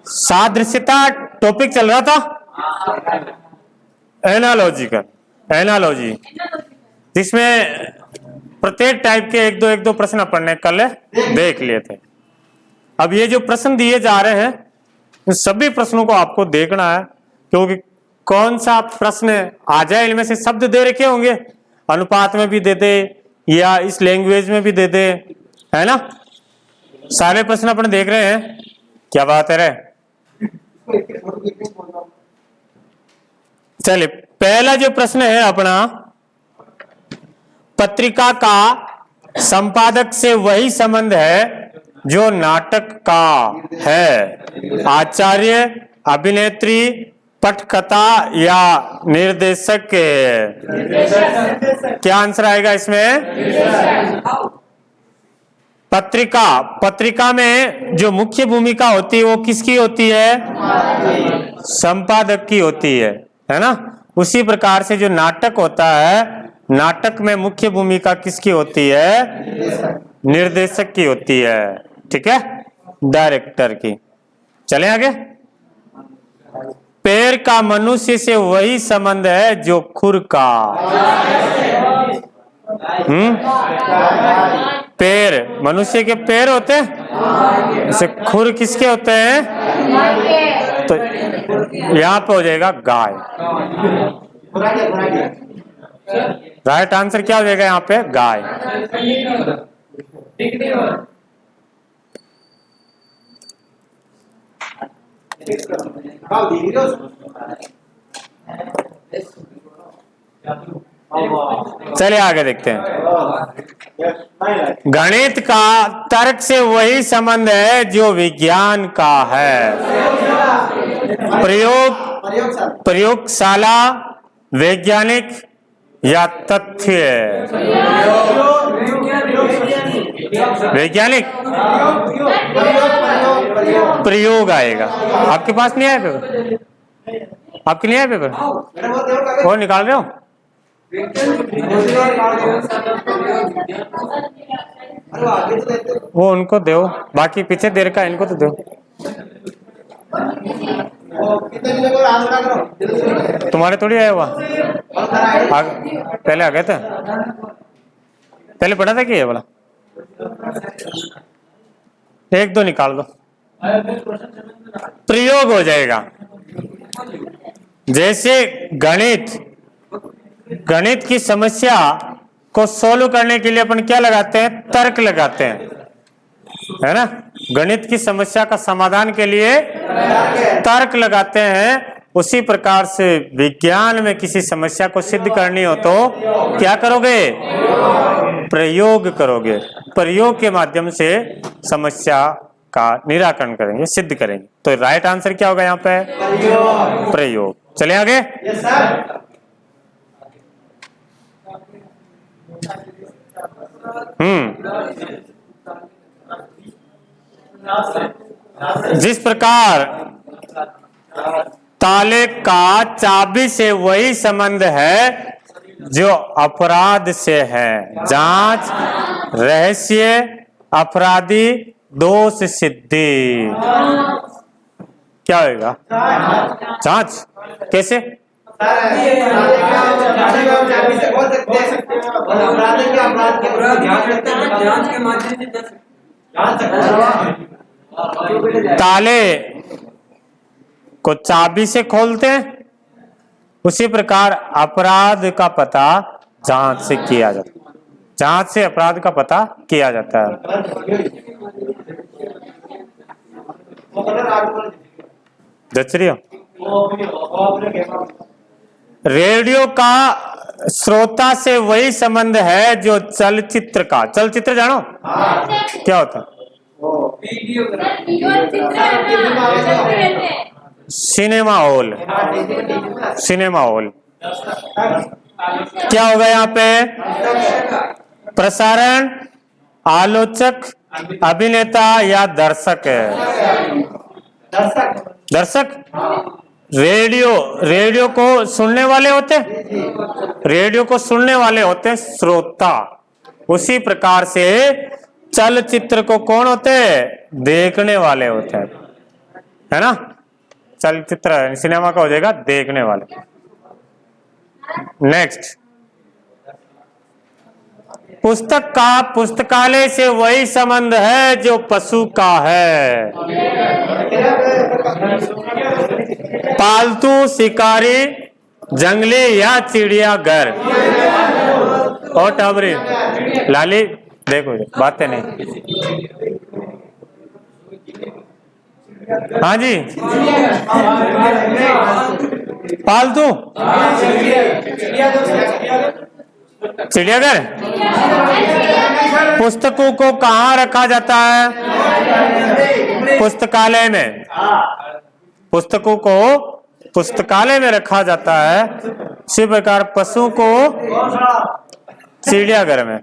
सादृश्यता topic चल रहा था, एनालॉजी, जिसमें प्रत्येक टाइप के एक दो प्रश्न अपन ने कल देख लिए थे। अब ये जो प्रश्न दिए जा रहे हैं, इन सभी प्रश्नों को आपको देखना है, क्योंकि कौन सा प्रश्न आ जाए, इनमें से शब्द दे रखे होंगे, अनुपात में भी दे दे या इस लैंग्वेज में भी दे दे, है ना। सारे प्रश्न अपन देख रहे हैं, क्या बात है रे। चलिए, पहला जो प्रश्न है अपना, पत्रिका का संपादक से वही संबंध है जो नाटक का है। आचार्य, अभिनेत्री, पटकथा या निर्देशक के। क्या आंसर आएगा इसमें? पत्रिका में जो मुख्य भूमिका होती है वो किसकी होती है? संपादक की होती है ना। उसी प्रकार से जो नाटक होता है, नाटक में मुख्य भूमिका किसकी होती है? निर्देशक की होती है, ठीक है, डायरेक्टर की। चले आगे। पैर का मनुष्य से वही संबंध है जो खुर का। पैर, मनुष्य के पैर होते हैं, जैसे खुर किसके होते हैं? तो यहाँ पे हो जाएगा गाय। राइट आंसर क्या हो जाएगा यहाँ पे? गाय। चलिए आगे देखते हैं। गणित का तर्क से वही संबंध है जो विज्ञान का है। प्रयोगशाला, वैज्ञानिक या तथ्य? वैज्ञानिक। प्रयोग आएगा। आपके पास नहीं आया पेपर? आपके नहीं आया पेपर? और निकाल रहे हो? वो उनको दो, बाकी पीछे देर का इनको तो दो। तुम्हारे थोड़ी आया हुआ, पहले आ गए थे, पहले पढ़ा था कि ये वाला? एक दो निकाल दो, प्रयोग हो जाएगा। जैसे गणित की समस्या को सोल्व करने के लिए अपन क्या लगाते हैं? तर्क लगाते हैं, है ना। गणित की समस्या का समाधान के लिए तर्क लगाते हैं। उसी प्रकार से विज्ञान में किसी समस्या को सिद्ध करनी हो तो क्या करोगे? प्रयोग करोगे। प्रयोग के माध्यम से समस्या का निराकरण करेंगे, सिद्ध करेंगे। तो राइट आंसर क्या होगा यहाँ पे? प्रयोग। चले आगे। जिस प्रकार ताले का चाबी से वही संबंध है जो अपराध से है। जांच, रहस्य, अपराधी, दोष सिद्धि। क्या होगा? जांच। कैसे? ताले को चाबी से खोलते हैं, उसी प्रकार अपराध का पता जांच से किया जाता है। जांच से अपराध का पता किया जाता है। दचरिया रेडियो का श्रोता से वही संबंध है जो चलचित्र का। चलचित्र जानो क्या होता है? Cinema hall. सिनेमा हॉल क्या होगा यहाँ पे? प्रसारण, आलोचक, अभिनेता या दर्शक है? दर्शक। रेडियो को सुनने वाले होते हैं, रेडियो को सुनने वाले होते हैं श्रोता। उसी प्रकार से चलचित्र को कौन होते हैं? देखने वाले होते हैं, है ना। चलचित्र सिनेमा का हो जाएगा देखने वाले। नेक्स्ट, पुस्तक का पुस्तकालय से वही संबंध है जो पशु का है। पालतू, शिकारी, जंगली या चिड़ियाघर। और टाबरी लाली देखो बातें नहीं। हाँ जी, पालतू चिड़ियाघर। पुस्तकों को कहाँ रखा जाता है? पुस्तकालय में। पुस्तकों को पुस्तकालय में रखा जाता है। इसी प्रकार पशु को चिड़ियाघर में।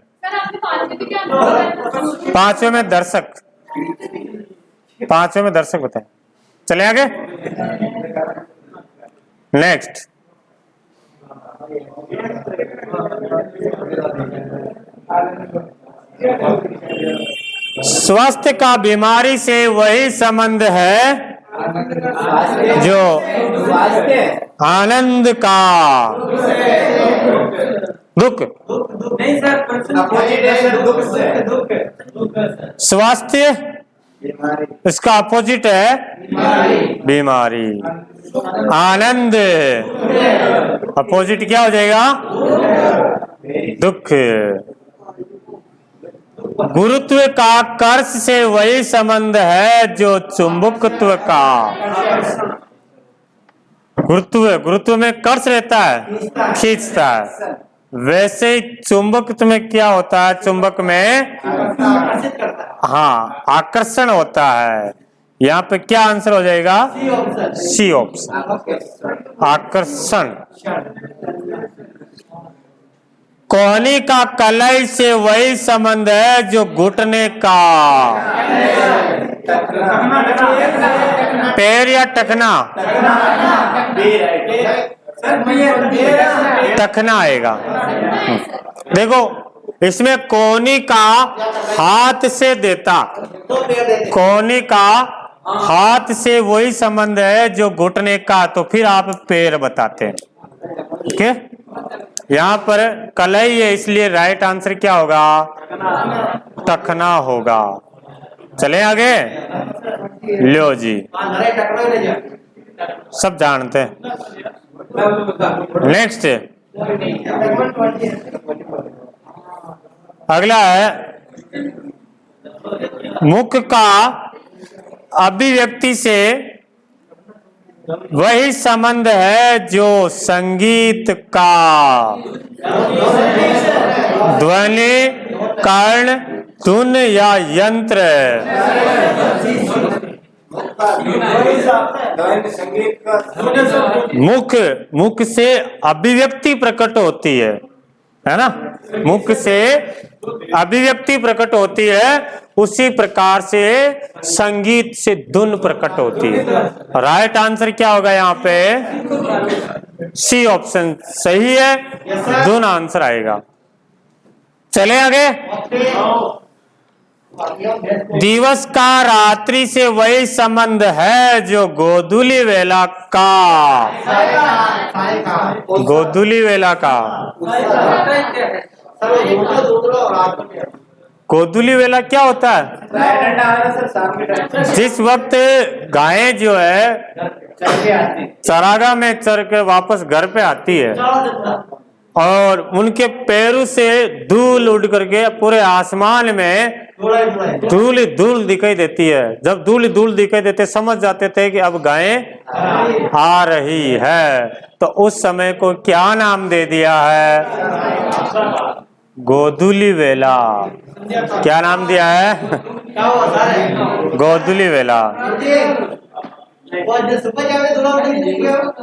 पांचवें में दर्शक, पांचवें में दर्शक बताए। चले आगे। नेक्स्ट, स्वास्थ्य का बीमारी से वही संबंध है जो आनंद का। दुख नहीं सर, स्वास्थ्य इसका अपोजिट है बीमारी। आनंद अपोजिट क्या हो जाएगा? दुख। गुरुत्व का कर्ष से वही संबंध है जो चुंबकत्व का। गुरुत्व में कर्ष रहता है, खींचता है। वैसे ही चुंबकत्व में क्या होता है? चुंबक में हाँ आकर्षण होता है। यहाँ पे क्या आंसर हो जाएगा? सी ऑप्शन, आकर्षण। कोहनी का कलाई से वही संबंध है जो घुटने का। पैर या टखना? टखना आएगा। देखो इसमें कोहनी का हाथ से देता, कोहनी का हाथ से वही संबंध है जो घुटने का, तो फिर आप पैर बताते हैं। ठीक है, यहाँ पर कलाई है इसलिए राइट आंसर क्या होगा? टखना होगा। चले आगे। लो जी, सब जानते हैं। नेक्स्ट, अगला है मुख का अभिव्यक्ति से वही संबंध है जो संगीत का। ध्वनि, कर्ण, धुन या यंत्र। मुख से अभिव्यक्ति प्रकट होती है ना। मुख से अभिव्यक्ति प्रकट होती है, उसी प्रकार से संगीत से धुन प्रकट होती है। राइट आंसर क्या होगा यहाँ पे? सी ऑप्शन सही है, धुन आंसर आएगा। चले आगे। दिवस का रात्रि से वही संबंध है जो गोधूली वेला का। गोधूली वेला का। गोधूली वेला क्या होता है? जिस वक्त गायें जो है चरागाह में चर के वापस घर पे आती है और उनके पैरों से धूल उड़ करके पूरे आसमान में धूल धूल दिखाई देती है। जब धूल धूल दिखाई देते समझ जाते थे कि अब गायें आ रही है, तो उस समय को क्या नाम दे दिया है? गोधूली वेला। क्या नाम दिया है? गोधूली वेला।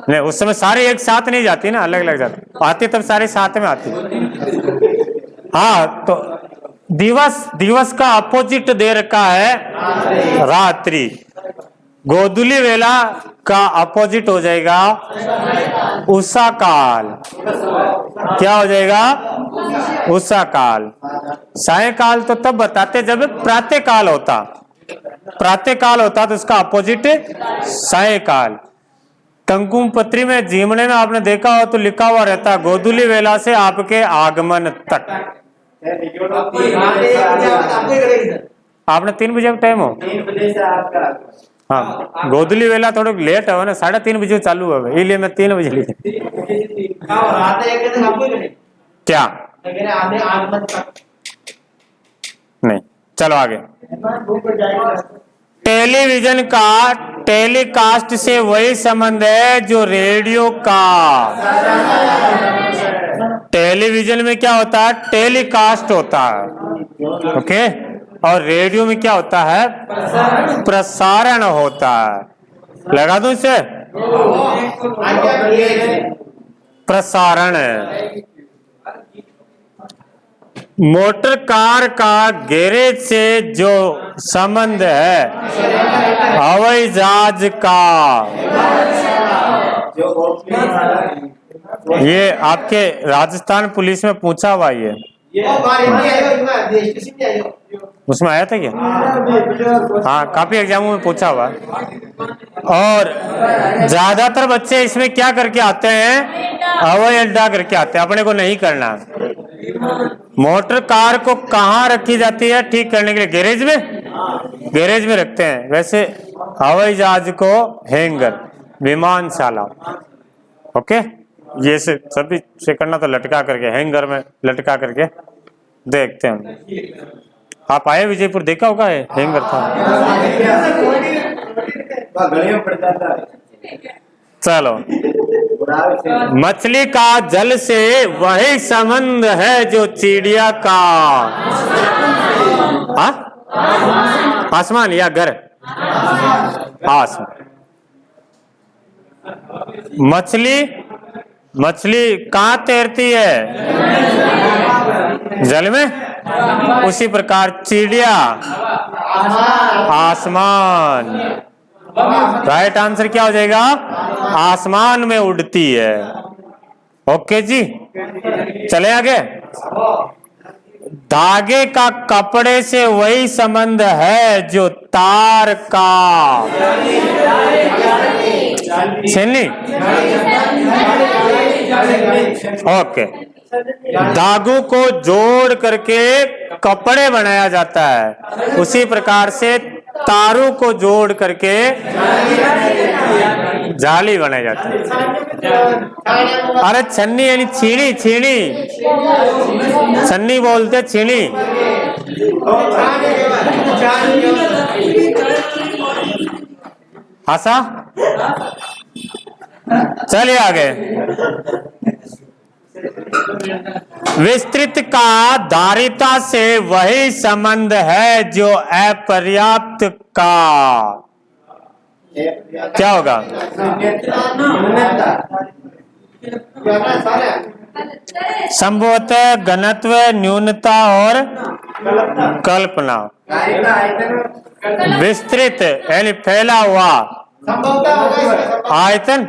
नहीं, उस समय सारे एक साथ नहीं जाती ना, अलग अलग जाती। आती तब सारे साथ में आती। हाँ, तो दिवस का अपोजिट दे रखा है रात्रि। गोधूली वेला का अपोजिट हो जाएगा उषा काल। क्या हो जाएगा? उषा काल। सायकाल तो तब बताते जब प्रातः काल होता, प्रातः काल होता तो उसका अपोजिट सायकाल। कंकुम पत्री में जीवने में आपने देखा हो तो लिखा हुआ रहता गोधूली वेला से आपके आगमन तक। आपने 3 बजे का टाइम हो? 3 बजे से आपका। हाँ, गोधूली वेला थोड़ा लेट है ना, 3:30 बजे चालू है, इसलिए मैं 3 बजे लिखा। क्या नहीं, चलो आगे। टेलीविजन का टेलीकास्ट से वही संबंध है जो रेडियो का। टेलीविजन में क्या होता है? टेलीकास्ट होता है, ओके। और रेडियो में क्या होता है? प्रसारण होता है। लगा दूं इसे? प्रसारण है। मोटर कार का गैरेज से जो संबंध है हवाई जहाज का, ये आपके राजस्थान पुलिस में पूछा हुआ ये उसमें आया था क्या? हाँ, काफी एग्जामों में पूछा हुआ। और ज्यादातर बच्चे इसमें क्या करके आते हैं? हवाई अड्डा करके आते हैं। अपने को नहीं करना। मोटर कार को कहाँ रखी जाती है ठीक करने के लिए? गैरेज में, गैरेज में रखते हैं। वैसे हवाई जहाज को हैंगर, विमानशाला, ओके। ये से सभी से करना तो लटका करके, हैंगर में लटका करके देखते हैं। आप आए विजयपुर, देखा होगा है हैंगर था। चलो, मछली का जल से वही संबंध है जो चिड़िया का। आसमान या घर? आसमान। मछली कहाँ तैरती है? जल में। उसी प्रकार चिड़िया आसमान। राइट आंसर क्या हो जाएगा? आसमान में उड़ती है। ओके जी, चले आगे। धागे का कपड़े से वही संबंध है जो तार का। छेनी। ओके। धागों को जोड़ करके कपड़े बनाया जाता है, उसी प्रकार से तारों को जोड़ करके जाली बनाई जाती है। अरे छन्नी यानी छीनी, छीनी छन्नी बोलते, छीनी। आशा, चलिए आगे। विस्तृत का धारिता से वही संबंध है जो अपर्याप्त का। क्या होगा? संभवतः घनत्व, न्यूनता और कल्पना। विस्तृत यानी फैला हुआ, आयतन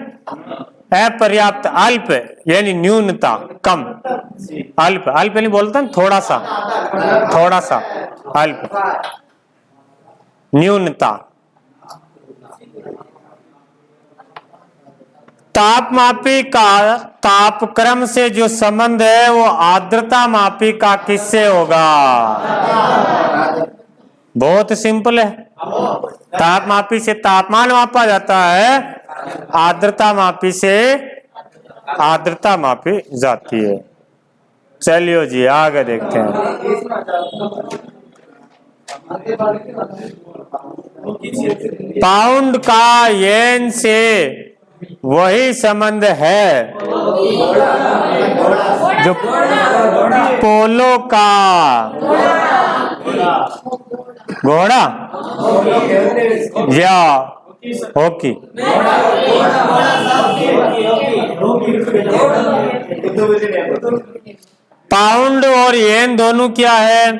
अपर्याप्त, अल्प यानी न्यूनता, कम। अल्प, अल्प नहीं बोलता ना, थोड़ा सा, थोड़ा सा अल्प, न्यूनता। तापमापी का तापक्रम से जो संबंध है वो आर्द्रता मापी का किससे होगा? बहुत सिंपल है। तापमापी से तापमान मापा जाता है, आर्द्रता मापी से आर्द्रता मापी जाती है। चलिए जी आगे देखते हैं। पाउंड का येन से वही संबंध है जो पोलो का। घोड़ा या हॉकी। पाउंड और येन दोनों क्या है?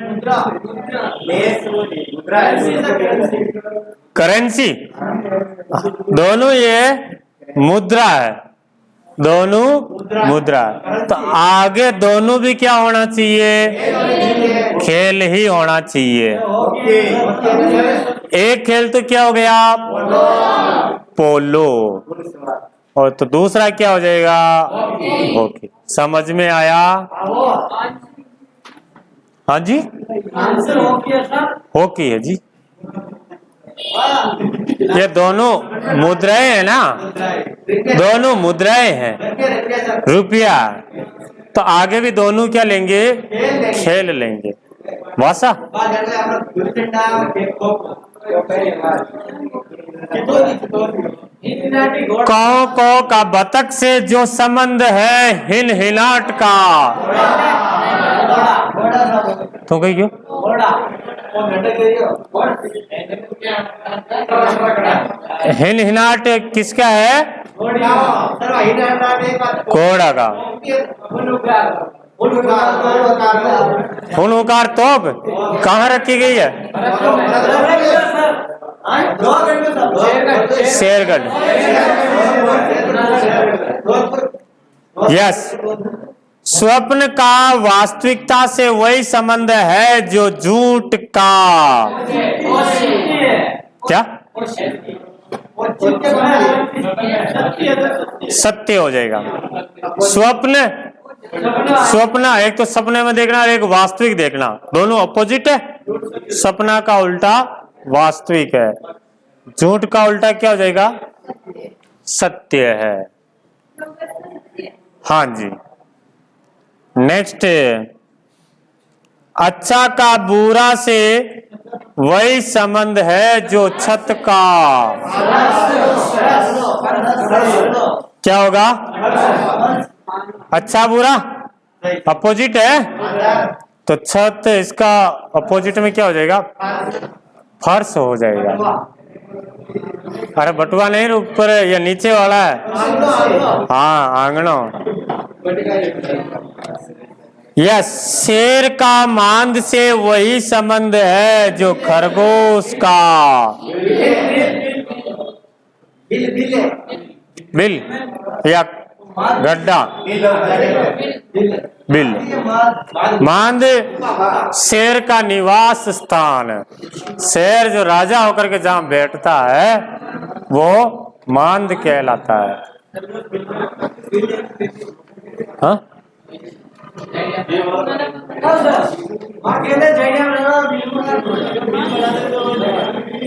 करेंसी। दोनों ये मुद्रा है, दोनों मुद्रा है। तो आगे दोनों भी क्या होना चाहिए? खेल ही होना चाहिए। एक खेल तो क्या हो गया? पोलो। और तो दूसरा क्या हो जाएगा? हॉकी। समझ में आया? हाँ जी, आंसर हॉकी है सर। हॉकी है जी। ये दोनों मुद्राएं हैं ना, दोनों मुद्राएं हैं, रुपया। तो आगे भी दोनों क्या लेंगे? खेल लेंगे। वासा कौ कौ का बतख से जो संबंध है हिन हिनाट का। तो कही क्यों? हिन हिनाट किसका है? घोड़ा का। हुनुकार तोप कहाँ रखी गई है? शेरगढ़। यस। स्वप्न का वास्तविकता से वही संबंध है जो झूठ का। क्या? सत्य हो जाएगा। स्वप्न, स्वप्न एक तो सपने में देखना, एक वास्तविक देखना, दोनों अपोजिट है। सपना का उल्टा वास्तविक है, झूठ का उल्टा क्या हो जाएगा? सत्य है। हाँ जी। नेक्स्ट, अच्छा का बुरा से वही संबंध है जो छत का। क्या होगा? अच्छा बुरा अपोजिट है, तो छत इसका अपोजिट में क्या हो जाएगा? फर्श हो जाएगा। अरे बटुआ नहीं, ऊपर या नीचे वाला है। हाँ, आंगनों। यस। शेर का मांद से वही संबंध है जो खरगोश का। बिल या गड्ढा? बिल। मांद शेर का निवास स्थान है। शेर जो राजा होकर के जहां बैठता है वो मांद कहलाता है। हाँ?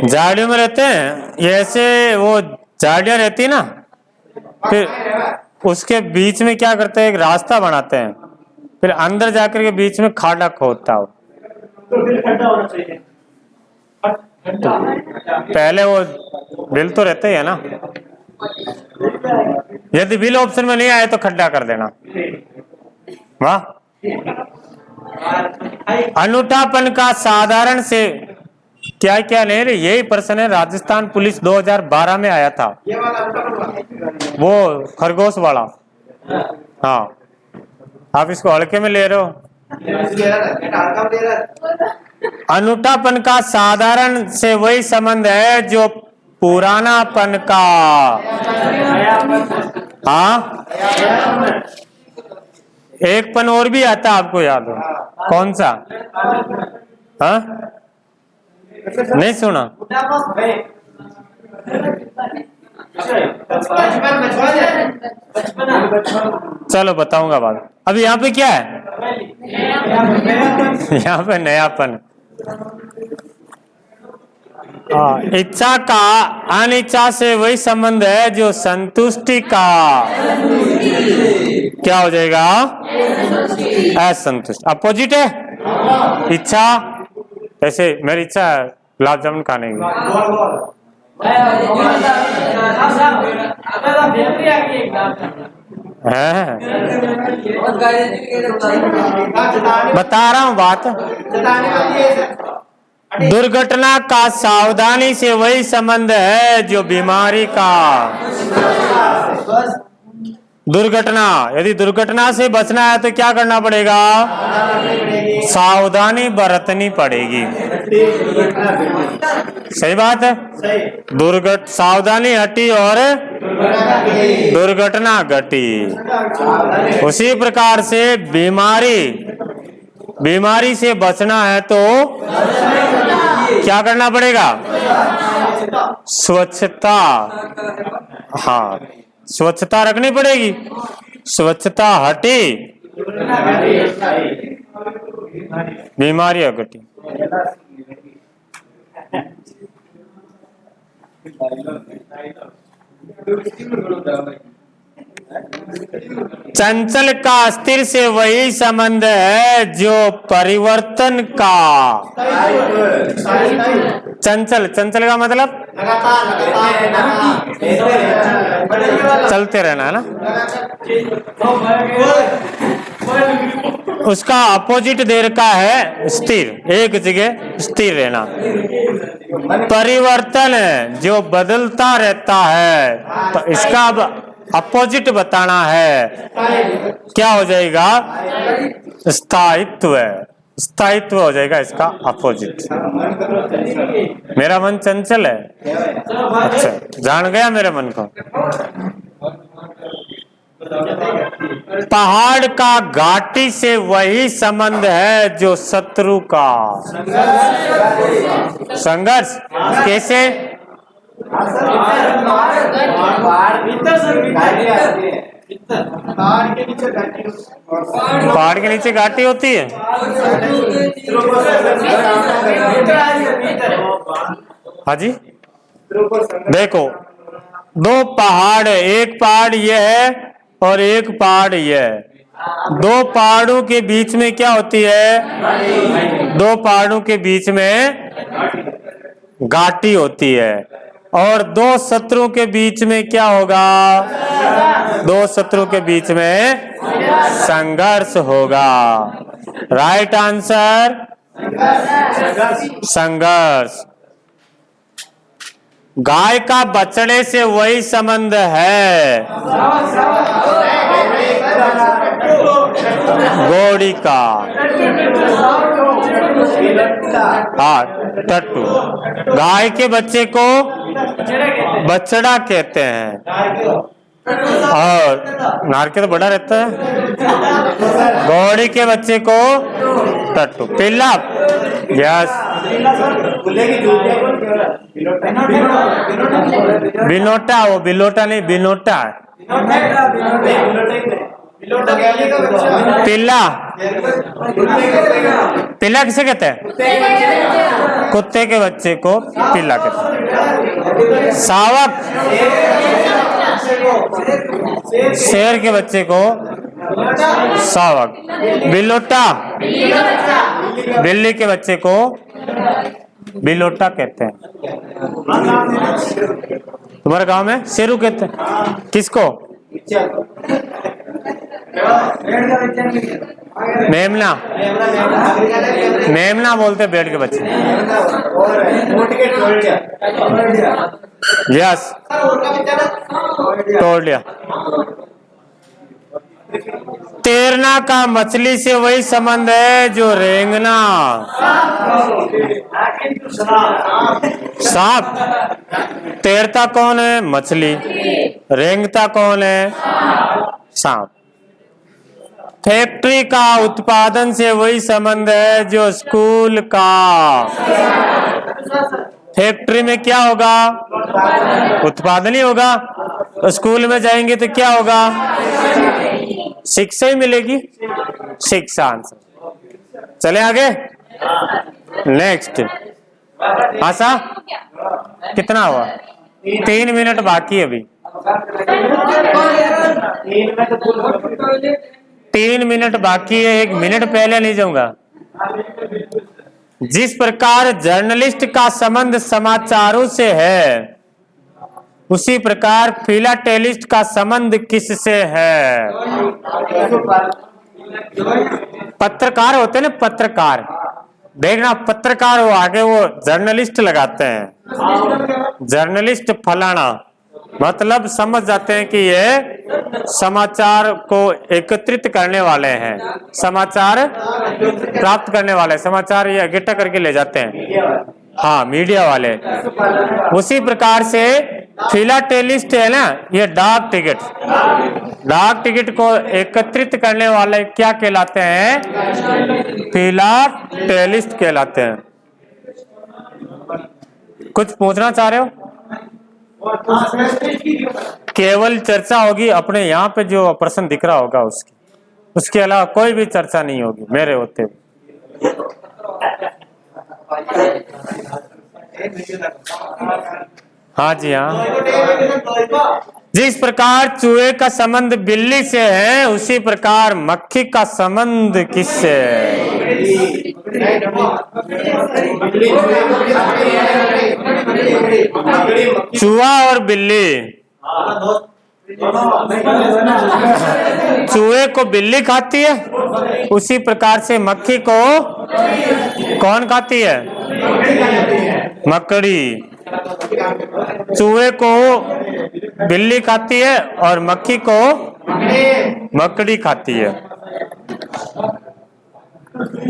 झाड़ियों में रहते हैं, ये ऐसे वो झाड़ियां रहती ना, फिर उसके बीच में क्या करते हैं? एक रास्ता बनाते हैं, फिर अंदर जाकर के बीच में खाड़ा खोदता हो। तो फिर खड्डा होना चाहिए। पहले वो बिल तो रहते ही है ना, यदि बिल ऑप्शन में नहीं आए तो खड्डा कर देना। वाह। अनूठापन का साधारण से क्या क्या नहीं रे, यही प्रश्न है राजस्थान पुलिस 2012 में आया था, वो खरगोश वाला। हाँ, आप इसको हल्के में ले रहे हो। अनूठापन का साधारण से वही संबंध है जो पुरानापन का। हाँ, एक पन और भी आता आपको याद हो? कौन सा? हाँ, नहीं सुना? चलो बताऊंगा बाद। अभी यहाँ पे क्या है? यहाँ पे नयापन। इच्छा का अनिच्छा से वही संबंध है जो संतुष्टि का। क्या हो जाएगा? असंतुष्ट। अपोजिट है इच्छा। ऐसे मेरी इच्छा है गुलाब जामुन खाने की, बता रहा हूँ बात। दुर्घटना का सावधानी से वही संबंध है जो बीमारी का। दुर्घटना, यदि दुर्घटना से बचना है तो क्या करना पड़ेगा? सावधानी बरतनी पड़ेगी। सही बात है। सावधानी हटी और दुर्घटना घटी। उसी प्रकार से बीमारी से बचना है तो क्या करना पड़ेगा? स्वच्छता, हाँ स्वच्छता रखनी पड़ेगी। स्वच्छता हटी, बीमारियां घटी। चंचल का स्थिर से वही संबंध है जो परिवर्तन का। चंचल, चंचल का मतलब चलते रहना है ना। उसका अपोजिट दे रखा है स्थिर, एक जगह स्थिर रहना। परिवर्तन जो बदलता रहता है, तो इसका अपोजिट बताना है, क्या हो जाएगा? स्थायित्व। स्थायित्व हो जाएगा इसका अपोजिट। मेरा मन चंचल है, अच्छा जान गया मेरे मन को। पहाड़ का घाटी से वही संबंध है जो शत्रु का। संघर्ष कैसे? पहाड़ के नीचे घाटी होती है। हाँ जी, देखो दो पहाड़ है, एक पहाड़ ये है और एक पहाड़ ये है। दो पहाड़ों के बीच में क्या होती है? दो पहाड़ों के बीच में घाटी होती है। और दो शत्रु के बीच में क्या होगा? दो शत्रु के बीच में संघर्ष होगा। राइट आंसर संघर्ष। गाय का बछड़े से वही संबंध है घोड़ी का। हाँ टट्टू। गाय के बच्चे को बछड़ा कहते हैं और नार के तो बड़ा रहता है। घोड़ी के बच्चे को टट्टू। पिल्ला, यस। बिनोटा, वो बिलोटा नहीं, बिनोटा है। पिल्ला, पिल्ला किसे कहते हैं? कुत्ते के बच्चे को पिल्ला कहते हैं। सावक, शेर के बच्चे को सावक। बिलोटा, बिल्ली के बच्चे को बिलोटा कहते हैं। तुम्हारे गांव में शेरू कहते हैं किसको? मेमना, मेमना बोलते बेड़ के बच्चे। यस, तोड़ लिया। तैरना का मछली से वही संबंध है जो रेंगना। सांप। तैरता कौन है? मछली। रेंगता कौन है? सांप। फैक्ट्री का उत्पादन से वही संबंध है जो स्कूल का। फैक्ट्री में क्या होगा? उत्पादन ही होगा। स्कूल में जाएंगे तो क्या होगा? शिक्षा ही मिलेगी। शिक्षा आंसर। चले आगे। नेक्स्ट। आशा कितना हुआ? 3 मिनट बाकी अभी। 3 मिनट बाकी है, 1 मिनट पहले नहीं जाऊंगा। जिस प्रकार जर्नलिस्ट का संबंध समाचारों से है, उसी प्रकार फिलाटेलिस्ट का संबंध किससे है? पत्रकार होते हैं ना, पत्रकार। देखना, पत्रकार वो आगे वो जर्नलिस्ट लगाते हैं। जर्नलिस्ट फलाना, मतलब समझ जाते हैं कि ये समाचार को एकत्रित करने वाले हैं, समाचार प्राप्त करने वाले, समाचार ये इकट्ठा करके ले जाते हैं, हाँ मीडिया वाले। उसी प्रकार से फिलाटेलिस्ट है ना, ये डाक टिकट को एकत्रित करने वाले क्या कहलाते हैं? फिलाटेलिस्ट कहलाते हैं। कुछ पूछना चाह रहे हो? केवल चर्चा होगी अपने यहाँ पे जो प्रश्न दिख रहा होगा उसकी, उसके अलावा कोई भी चर्चा नहीं होगी मेरे होते हुए। हाँ जी हाँ। जिस प्रकार चूहे का संबंध बिल्ली से है, उसी प्रकार मक्खी का संबंध किससे है? चूहा और बिल्ली, चूहे को बिल्ली खाती है, उसी प्रकार से मक्खी को कौन खाती है? मकड़ी। चूहे को बिल्ली खाती है और मक्खी को मकड़ी खाती है।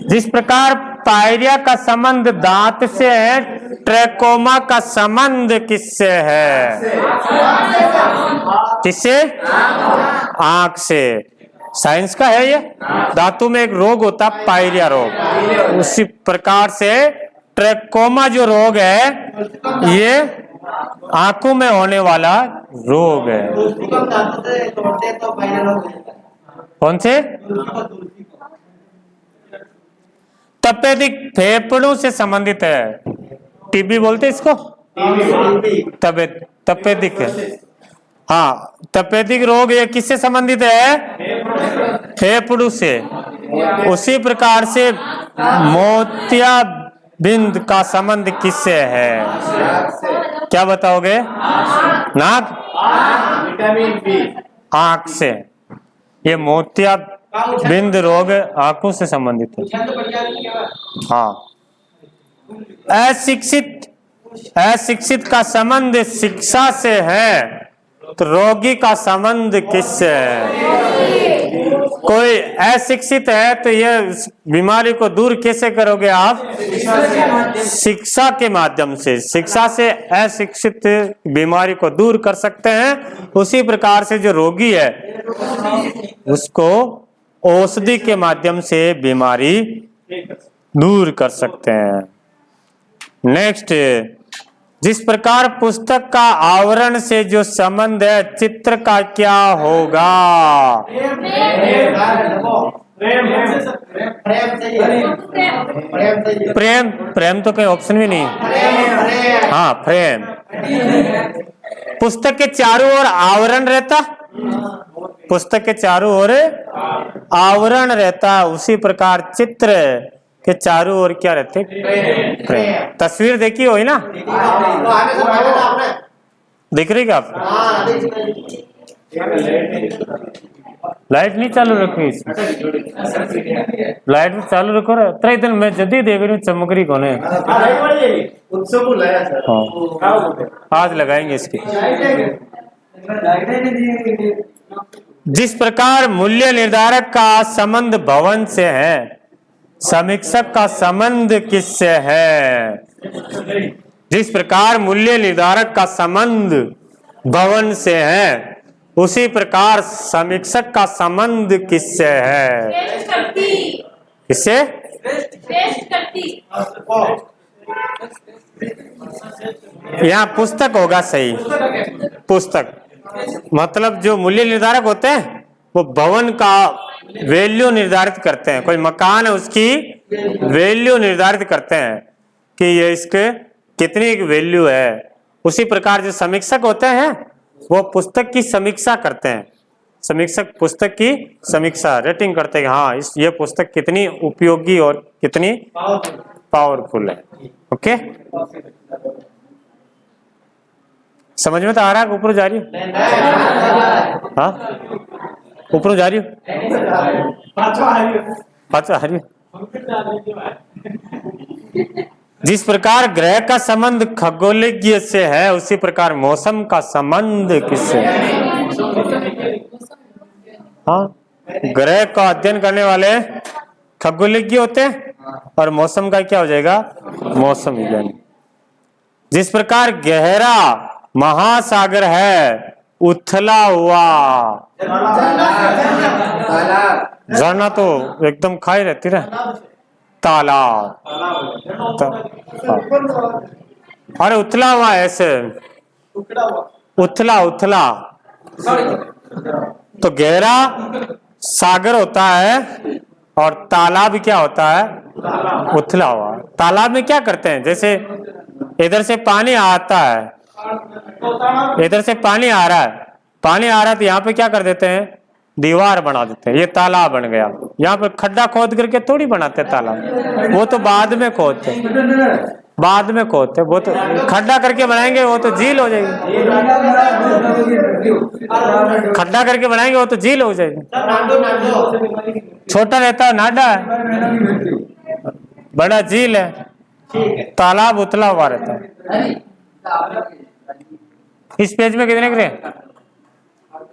जिस प्रकार पायरिया का संबंध दांत से है, ट्रैकोमा का संबंध किससे है? किससे? आंख से। साइंस का है ये। धातु में एक रोग होता है पायरिया रोग, उसी प्रकार से ट्रैकोमा जो रोग है ये आंखों में होने वाला रोग है। कौन से? तपेदिक फेफड़ों से संबंधित है। टीबी बोलते इसको, तपेदिक है। हाँ, तपेदिक रोग ये किससे संबंधित है? फेफड़ों से। उसी प्रकार से मोतियाबिंद का संबंध किससे है? क्या बताओगे? नाक, विटामिन बी, आंख से। ये मोतियाबिंद रोग आंखों से संबंधित है। हाँ। अशिक्षित का संबंध शिक्षा से है, तो रोगी का संबंध किससे है? कोई अशिक्षित है तो ये बीमारी को दूर कैसे करोगे आप? शिक्षा के माध्यम से। शिक्षा से अशिक्षित बीमारी को दूर कर सकते हैं। उसी प्रकार से जो रोगी है उसको औषधि के माध्यम से बीमारी दूर कर सकते हैं। नेक्स्ट, जिस प्रकार पुस्तक का आवरण से जो संबंध है, चित्र का क्या होगा? प्रेम। प्रेम तो कोई ऑप्शन भी नहीं। हाँ, प्रेम। पुस्तक के चारों ओर आवरण रहता, पुस्तक के चारों ओर आवरण रहता, उसी प्रकार चित्र के चारों ओर क्या रहते? प्रेम। तस्वीर देखी हो ना? दिख रही क्या आप? लाइट नहीं चालू रखी, लाइट चालू रखो रे। त्रै दिन मैं जदी देख रही हूँ, चमक रही कौन है? आज लगाएंगे इसकी। जिस प्रकार मूल्य निर्धारक का संबंध भवन से है, समीक्षक का संबंध किससे है? जिस प्रकार मूल्य निर्धारक का संबंध भवन से है, उसी प्रकार समीक्षक का संबंध किससे है? किससे? यहाँ पुस्तक होगा सही। पुस्तक मतलब जो मूल्य निर्धारक होते हैं वो भवन का वैल्यू निर्धारित करते हैं। कोई मकान है उसकी वैल्यू निर्धारित करते हैं कि ये इसके कितनी वैल्यू है। उसी प्रकार जो समीक्षक होते हैं वो पुस्तक की समीक्षा करते हैं। समीक्षक पुस्तक की समीक्षा, रेटिंग करते हैं, हाँ ये पुस्तक कितनी उपयोगी और कितनी पावरफुल है। ओके, समझ में तो आ रहा है? ऊपर जा रही हो? हाँ, ऊपर जा रही हो? पाँचवा आ रही हो? जिस प्रकार ग्रह का संबंध खगोलीय से है, उसी प्रकार मौसम का संबंध किससे है? हाँ, ग्रह का अध्ययन करने वाले खगोलीय होते हैं और मौसम का क्या हो जाएगा? मौसम विज्ञानी। जिस प्रकार गहरा महासागर है, उथला हुआ झरना तो एकदम खाई रहती है, तालाब। अरे उथला हुआ ऐसे, उथला उथला, तो गहरा सागर होता है और तालाब क्या होता है? उथला हुआ। तालाब में क्या करते हैं? जैसे इधर से पानी आता है, इधर से पानी आ रहा है तो यहाँ पे क्या कर देते हैं? दीवार बना देते हैं, ये तालाब बन गया। यहाँ पे खड्डा खोद करके थोड़ी बनाते तालाब, वो तो बाद में खोदते, वो तो खड्डा करके बनाएंगे, वो तो झील हो जाएगी। खड्डा करके बनाएंगे वो तो झील हो जाएगी। छोटा रहता है नाडा है, बड़ा झील है, तालाब उतला हुआ रहता है। इस पेज में कितने करे?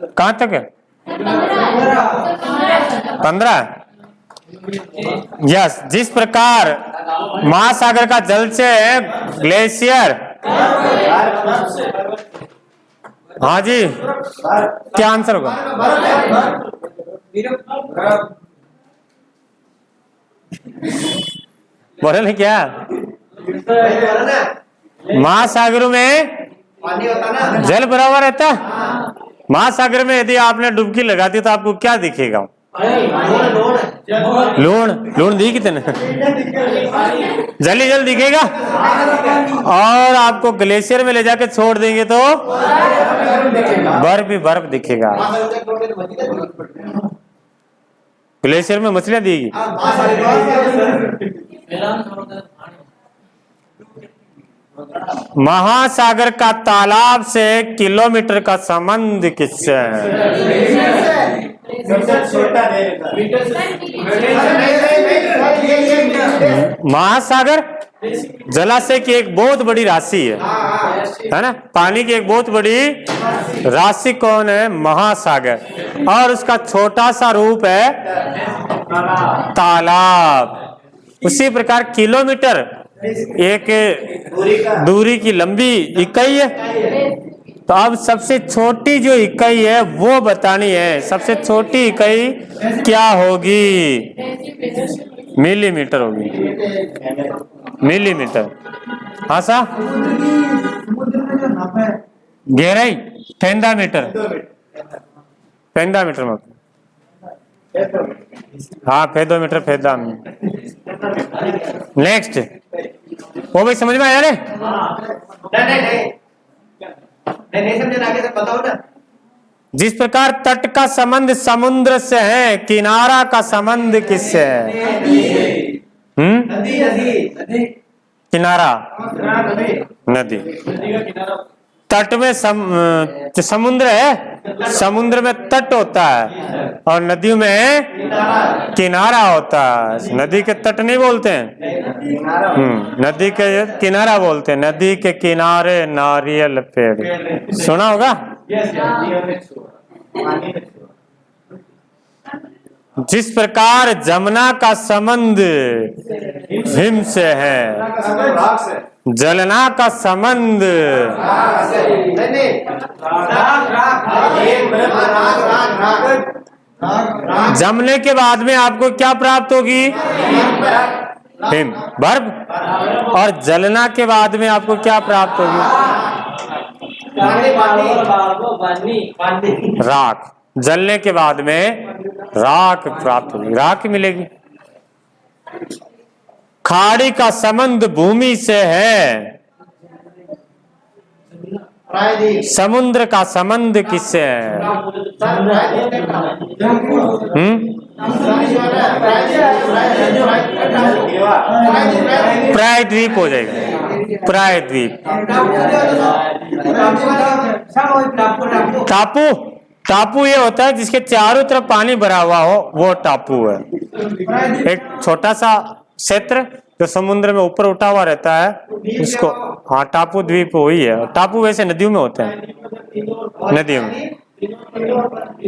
कहाँ तक है? 15। यस, जिस प्रकार महासागर का जल से ग्लेशियर, हाँ जी, क्या आंसर होगा? बोले नहीं क्या? महासागरों में जल भरा हुआ रहता है। महासागर में यदि आपने डुबकी लगा दी तो आपको क्या दिखेगा? लूण दिख कितने? जल ही जल दिखेगा। और आपको ग्लेशियर में ले जाके छोड़ देंगे तो बर्फ ही बर्फ दिखेगा। ग्लेशियर में मछलियां दिखेगी। महासागर का तालाब से किलोमीटर का संबंध किससे है? महासागर जलाशय की एक बहुत बड़ी राशि है ना? पानी की एक बहुत बड़ी राशि कौन है? महासागर। और उसका छोटा सा रूप है तालाब। उसी प्रकार किलोमीटर एक दूरी की लंबी इकाई है। तो अब सबसे छोटी जो इकाई है वो बतानी है। सबसे छोटी इकाई क्या होगी? मिलीमीटर होगी। मिलीमीटर। हाँ सा? गहराई फेंदामीटर। फेंदामीटर में, हाँ फेदोमीटर, फेदामीटर। नेक्स्ट, वो भी समझ में आया रे? नहीं समझे, आगे से बताओ ना। जिस प्रकार तट का संबंध समुद्र से है, किनारा का संबंध किससे है? नदी। किनारा नदी। तट में समुद्र है, समुद्र में तट होता है और नदियों में किनारा होता है। नदी के तट नहीं बोलते हैं, नदी के किनारा बोलते हैं। नदी के किनारे नारियल पेड़, सुना होगा। जिस प्रकार जमुना का संबंध हिम से है, जलना का संबंध जमने के बाद में आपको क्या प्राप्त होगी? हिम, बर्फ। और जलना के बाद में आपको क्या प्राप्त होगी? राख। जलने के बाद में राख प्राप्त होगी, राख मिलेगी। खाड़ी का संबंध भूमि से है, समुद्र का संबंध किससे है? प्रायद्वीप हो जाएगा, प्रायद्वीप। टापू, टापू ये होता है जिसके चारों तरफ पानी भरा हुआ हो, वो टापू है। एक छोटा सा क्षेत्र जो समुद्र में ऊपर उठा हुआ रहता है उसको, हाँ टापू द्वीप वही है। टापू वैसे नदियों में होते हैं, नदियों में।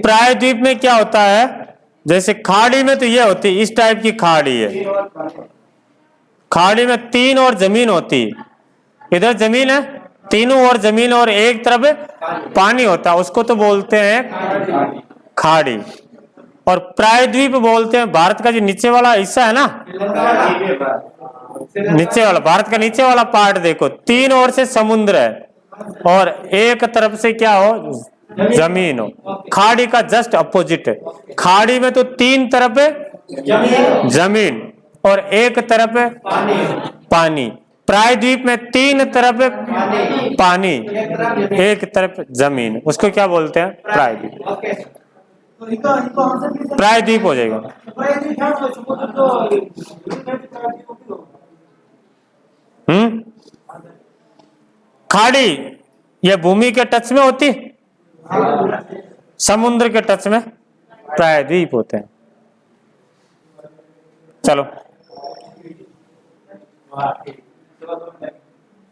प्रायद्वीप में क्या होता है, जैसे खाड़ी में तो ये होती है, इस टाइप की खाड़ी है, खाड़ी में तीन और जमीन होती, इधर जमीन है, तीनों और जमीन और एक तरफ पानी होता है, उसको तो बोलते हैं खाड़ी। और प्रायद्वीप बोलते हैं भारत का जो नीचे वाला हिस्सा है ना, नीचे वाला, भारत का नीचे वाला पार्ट देखो, तीन ओर से समुद्र है और एक तरफ से क्या हो, जमीन हो। खाड़ी का जस्ट अपोजिट है, खाड़ी में तो तीन तरफ है जमीन और एक तरफ है पानी। प्रायद्वीप में तीन तरफ है पानी, एक तरफ जमीन, उसको क्या बोलते हैं, प्रायद्वीप। प्रायद्वीप हो जाएगा। खाड़ी ये भूमि के टच में होती, समुद्र के टच में प्रायद्वीप होते हैं। चलो,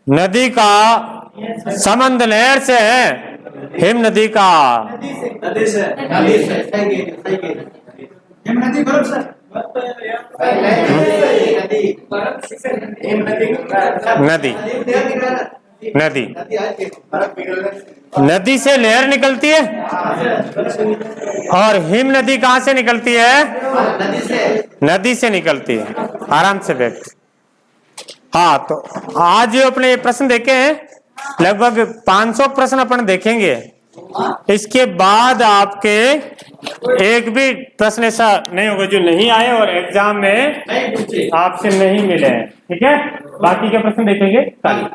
नदी का संबंध नहर से है, हिम नदी का नदी नदी नदी से नहर निकलती है और हिम नदी कहां से निकलती है, नदी से निकलती है। आराम से बैठ। हाँ, तो आज जो अपने प्रश्न देखे हैं लगभग 500 प्रश्न अपन देखेंगे। इसके बाद आपके एक भी प्रश्न ऐसा नहीं होगा जो नहीं आए और एग्जाम में आपसे नहीं मिले हैं, ठीक है। बाकी के प्रश्न देखेंगे कल।